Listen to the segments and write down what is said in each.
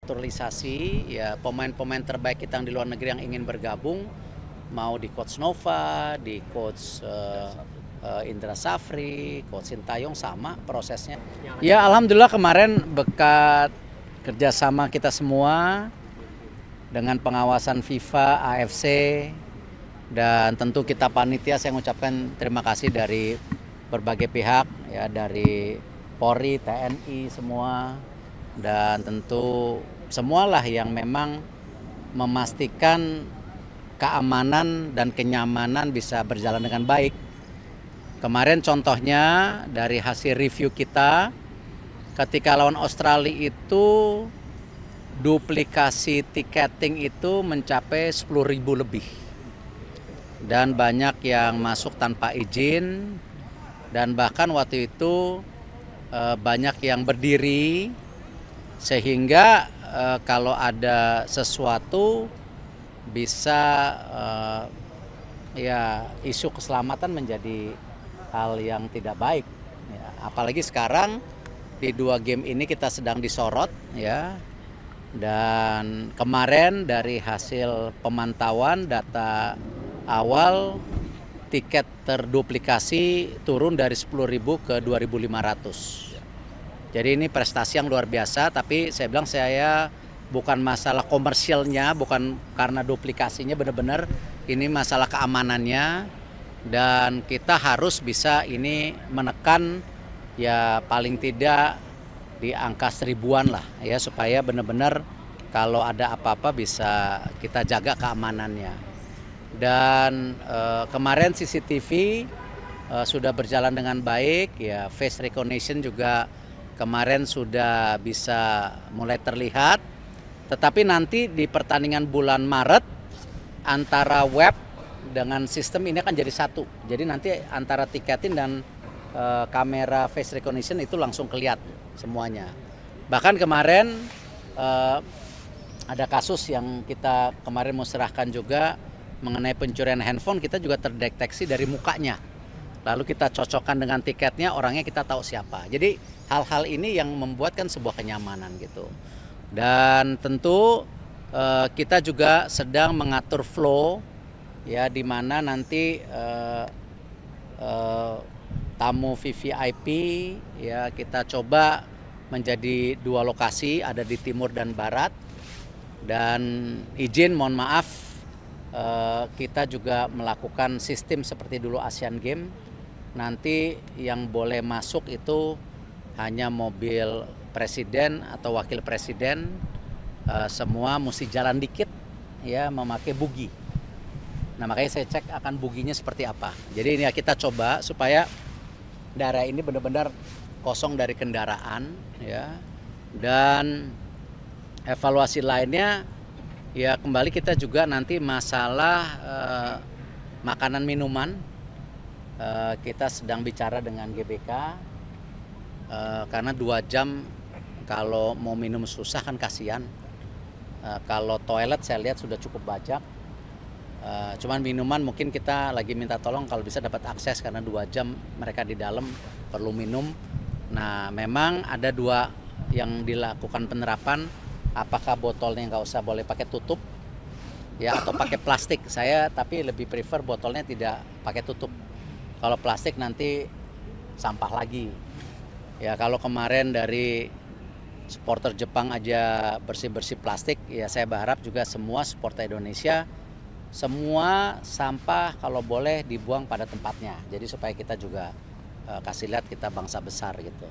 naturalisasi, ya pemain-pemain terbaik kita yang di luar negeri yang ingin bergabung, mau di Coach Nova, di Coach Indra Safri, Coach Sintayong, sama prosesnya. Ya alhamdulillah kemarin berkat kerjasama kita semua dengan pengawasan FIFA, AFC, dan tentu kita panitia, saya mengucapkan terima kasih dari berbagai pihak, ya dari Polri, TNI semua, dan tentu semualah yang memang memastikan keamanan dan kenyamanan bisa berjalan dengan baik. Kemarin contohnya dari hasil review kita, ketika lawan Australia itu duplikasi tiketing itu mencapai 10.000 lebih. Dan banyak yang masuk tanpa izin, dan bahkan waktu itu banyak yang berdiri, sehingga kalau ada sesuatu bisa ya isu keselamatan menjadi hal yang tidak baik. Ya, apalagi sekarang di 2 game ini kita sedang disorot, ya. Dan kemarin dari hasil pemantauan data awal, tiket terduplikasi turun dari 10.000 ke 2.500. Jadi ini prestasi yang luar biasa, tapi saya bilang saya bukan masalah komersialnya, bukan karena duplikasinya, benar-benar ini masalah keamanannya, dan kita harus bisa ini menekan ya paling tidak di angka 1000-an lah, ya, supaya benar-benar kalau ada apa-apa bisa kita jaga keamanannya. Dan kemarin CCTV sudah berjalan dengan baik, ya, face recognition juga kemarin sudah bisa mulai terlihat. Tetapi nanti di pertandingan bulan Maret antara web dengan sistem ini akan jadi satu. Jadi nanti antara tiketing dan kamera face recognition itu langsung kelihatan semuanya. Bahkan kemarin ada kasus yang kita kemarin mau serahkan juga mengenai pencurian handphone, kita juga terdeteksi dari mukanya. Lalu kita cocokkan dengan tiketnya, orangnya kita tahu siapa. Jadi hal-hal ini yang membuatkan sebuah kenyamanan gitu. Dan tentu kita juga sedang mengatur flow, ya, di mana nanti tamu VVIP, ya, kita coba menjadi 2 lokasi, ada di timur dan barat. Dan izin mohon maaf, kita juga melakukan sistem seperti dulu Asian Games. Nanti yang boleh masuk itu hanya mobil presiden atau wakil presiden, semua mesti jalan dikit, ya, memakai bugi. Nah makanya saya cek akan buginya seperti apa. Jadi ini ya kita coba supaya daerah ini benar-benar kosong dari kendaraan, ya. Dan evaluasi lainnya, ya kembali kita juga nanti masalah makanan minuman, kita sedang bicara dengan GBK, karena 2 jam kalau mau minum susah kan kasihan. Kalau toilet saya lihat sudah cukup banyak, cuman minuman mungkin kita lagi minta tolong kalau bisa dapat akses, karena 2 jam mereka di dalam perlu minum. Nah memang ada 2 yang dilakukan penerapan, apakah botolnya nggak usah boleh pakai tutup, ya, atau pakai plastik. Saya tapi lebih prefer botolnya tidak pakai tutup. Kalau plastik nanti sampah lagi. Ya kalau kemarin dari supporter Jepang aja bersih-bersih plastik, ya saya berharap juga semua supporter Indonesia semua sampah kalau boleh dibuang pada tempatnya. Jadi supaya kita juga kasih lihat kita bangsa besar gitu.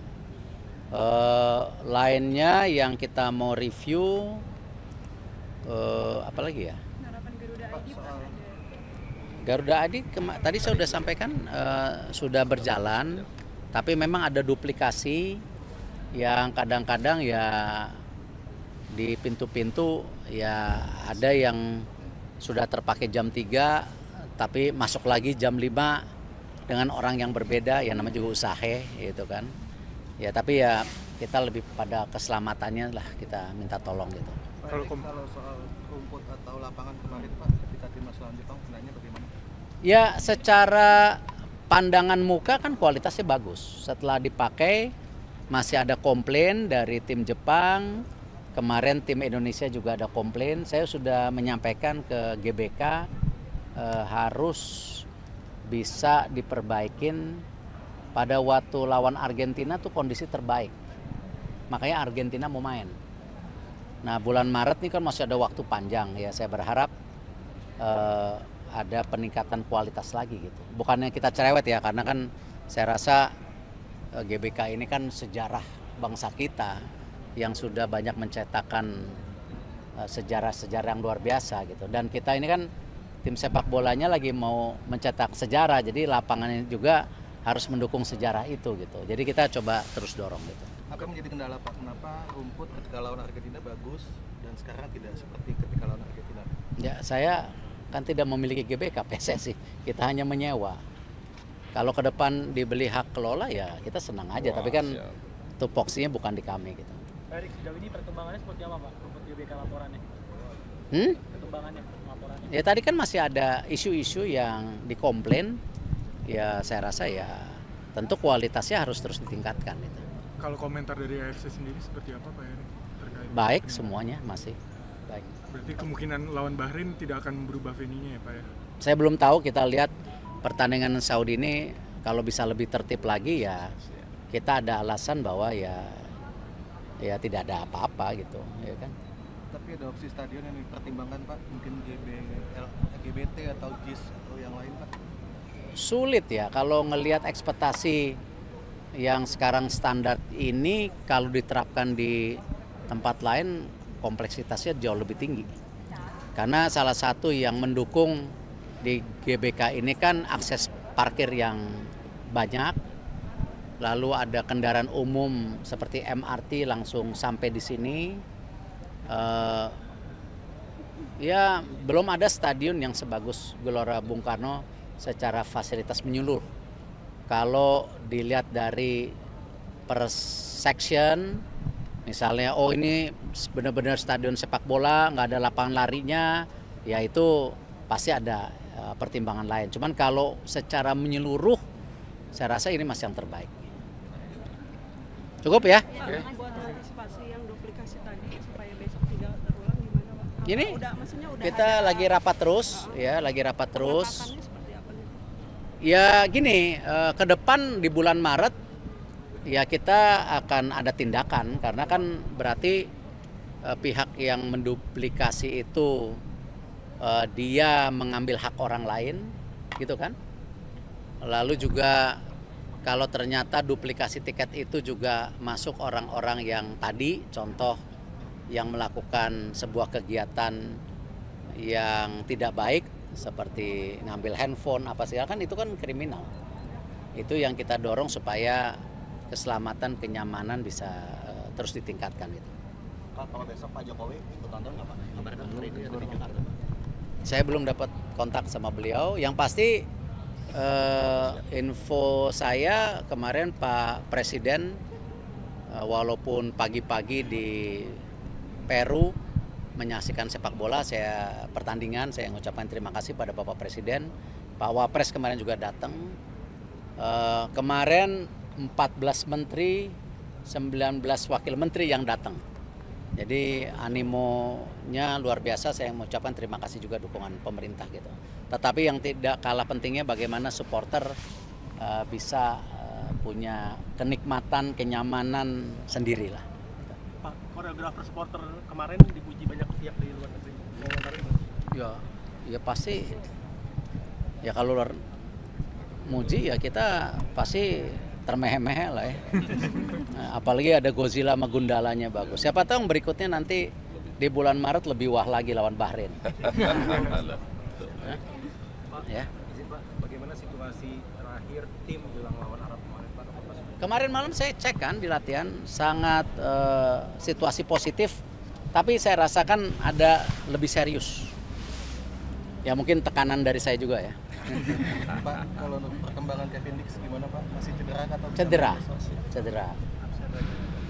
Lainnya yang kita mau review apa lagi ya? Garuda ID tadi saya sudah sampaikan sudah berjalan, tapi memang ada duplikasi yang kadang-kadang ya di pintu-pintu ya ada yang sudah terpakai jam 3 tapi masuk lagi jam 5 dengan orang yang berbeda, ya namanya juga usaha gitu kan. Ya tapi ya kita lebih pada keselamatannya lah kita minta tolong gitu. Kalau soal rumput atau lapangan kemarin Pak, ketika timnas lawan Jepang sebenarnya bagaimana? Ya secara pandangan muka kan kualitasnya bagus. Setelah dipakai masih ada komplain dari tim Jepang kemarin tim Indonesia juga ada komplain. Saya sudah menyampaikan ke GBK harus bisa diperbaikin. Pada waktu lawan Argentina tuh kondisi terbaik. Makanya Argentina mau main. Nah bulan Maret ini kan masih ada waktu panjang ya. Saya berharap ada peningkatan kualitas lagi gitu. Bukannya kita cerewet ya, karena kan saya rasa GBK ini kan sejarah bangsa kita yang sudah banyak mencetakkan sejarah-sejarah yang luar biasa gitu. Dan kita ini kan tim sepak bolanya lagi mau mencetak sejarah, jadi lapangannya juga harus mendukung sejarah itu gitu. Jadi kita coba terus dorong gitu. Apa menjadi kendala Pak? Kenapa rumput ketika lawan Argentina bagus dan sekarang tidak seperti ketika lawan Argentina? Ya saya kan tidak memiliki GBK PSSI, kita hanya menyewa. Kalau ke depan dibeli hak kelola ya kita senang aja, tapi kan tupoksinya bukan di kami gitu. Erik, sejauh ini perkembangannya seperti apa Pak rumput GBK laporannya? Perkembangannya laporannya? Ya tadi kan masih ada isu-isu yang dikomplain. Ya saya rasa ya tentu kualitasnya harus terus ditingkatkan gitu. Kalau komentar dari AFC sendiri seperti apa Pak Erik? Baik semuanya masih baik. Berarti kemungkinan lawan Bahrain tidak akan berubah venue-nya ya Pak ya? Saya belum tahu, kita lihat pertandingan Saudi ini kalau bisa lebih tertib lagi ya kita ada alasan bahwa ya tidak ada apa-apa gitu ya kan. Tapi ada opsi stadion yang dipertimbangkan Pak, mungkin GBT atau JIS atau yang lain Pak? Sulit ya kalau ngelihat ekspektasi yang sekarang standar ini, kalau diterapkan di tempat lain kompleksitasnya jauh lebih tinggi. Karena salah satu yang mendukung di GBK ini kan akses parkir yang banyak, lalu ada kendaraan umum seperti MRT langsung sampai di sini. Ya belum ada stadion yang sebagus Gelora Bung Karno secara fasilitas menyeluruh. Kalau dilihat dari per section, misalnya oh ini benar-benar stadion sepak bola, nggak ada lapangan larinya, ya itu pasti ada pertimbangan lain. Cuman kalau secara menyeluruh, saya rasa ini masih yang terbaik. Cukup ya? Buat antisipasi yang duplikasi tadi supaya besok tidak terulang gimana Pak? Ini Maksudnya udah kita ada lagi rapat terus, ya lagi rapat terus. pengetatannya seperti apa nih? Ya gini, ke depan di bulan Maret ya kita akan ada tindakan, karena kan berarti pihak yang menduplikasi itu dia mengambil hak orang lain gitu kan. Lalu juga kalau ternyata duplikasi tiket itu juga masuk orang-orang yang tadi contoh yang melakukan sebuah kegiatan yang tidak baik seperti ngambil handphone apa sih, kan itu kan kriminal. Itu yang kita dorong supaya keselamatan kenyamanan bisa terus ditingkatkan gitu. Pak, kalau besok Pak Jokowi ikut nonton nggak Pak? Kabar hari ini ada di Jakarta. Saya belum dapat kontak sama beliau. Yang pasti info saya kemarin Pak Presiden walaupun pagi-pagi di Peru menyaksikan sepak bola, pertandingan, saya mengucapkan terima kasih pada Bapak Presiden. Pak Wapres kemarin juga datang. Kemarin 14 menteri, 19 wakil menteri yang datang. Jadi animonya luar biasa, saya mengucapkan terima kasih juga dukungan pemerintah gitu. Tetapi yang tidak kalah pentingnya bagaimana supporter bisa punya kenikmatan, kenyamanan sendirilah. Pak, koreografer supporter kemarin dipuji banyak pihak di luar negeri. Ya pasti. Ya kalau luar muji ya kita pasti termeh-meh lah ya. Nah, apalagi ada Godzilla sama Gundalanya bagus. Siapa tahu yang berikutnya nanti di bulan Maret lebih wah lagi lawan Bahrain. Ya. Pak, bagaimana situasi terakhir tim jelang lawan Arab kemarin Pak? Kemarin malam saya cek kan di latihan, sangat situasi positif, tapi saya rasakan ada lebih serius. Ya mungkin tekanan dari saya juga ya. Pak, kalau untuk perkembangan Kevin Dix gimana Pak? Masih cedera atau bisa Cedera, main besok? cedera.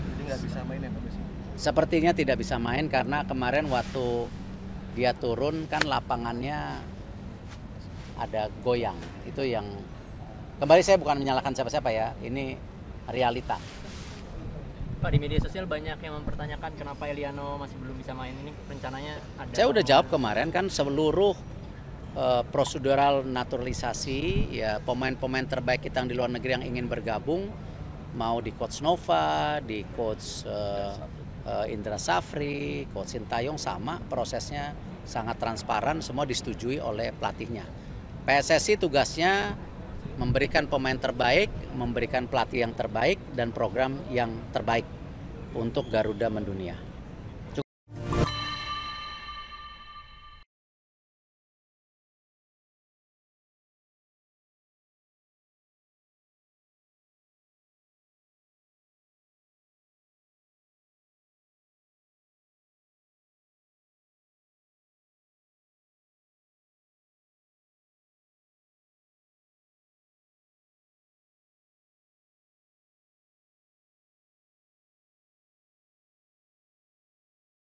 Jadi nggak bisa main ya Pak besok? Sepertinya tidak bisa main karena kemarin waktu dia turun kan lapangannya ada goyang. Itu yang kembali saya bukan menyalahkan siapa-siapa ya. Ini realita. Pak, di media sosial banyak yang mempertanyakan kenapa Eliano masih belum bisa main ini. Rencananya ada... Saya udah jawab kemarin kan seluruh prosedural naturalisasi, ya pemain-pemain terbaik kita yang di luar negeri yang ingin bergabung, mau di Coach Nova, di Coach Indra Safri, Coach Sintayong, sama prosesnya sangat transparan, semua disetujui oleh pelatihnya. PSSI tugasnya memberikan pemain terbaik, memberikan pelatih yang terbaik, dan program yang terbaik untuk Garuda mendunia.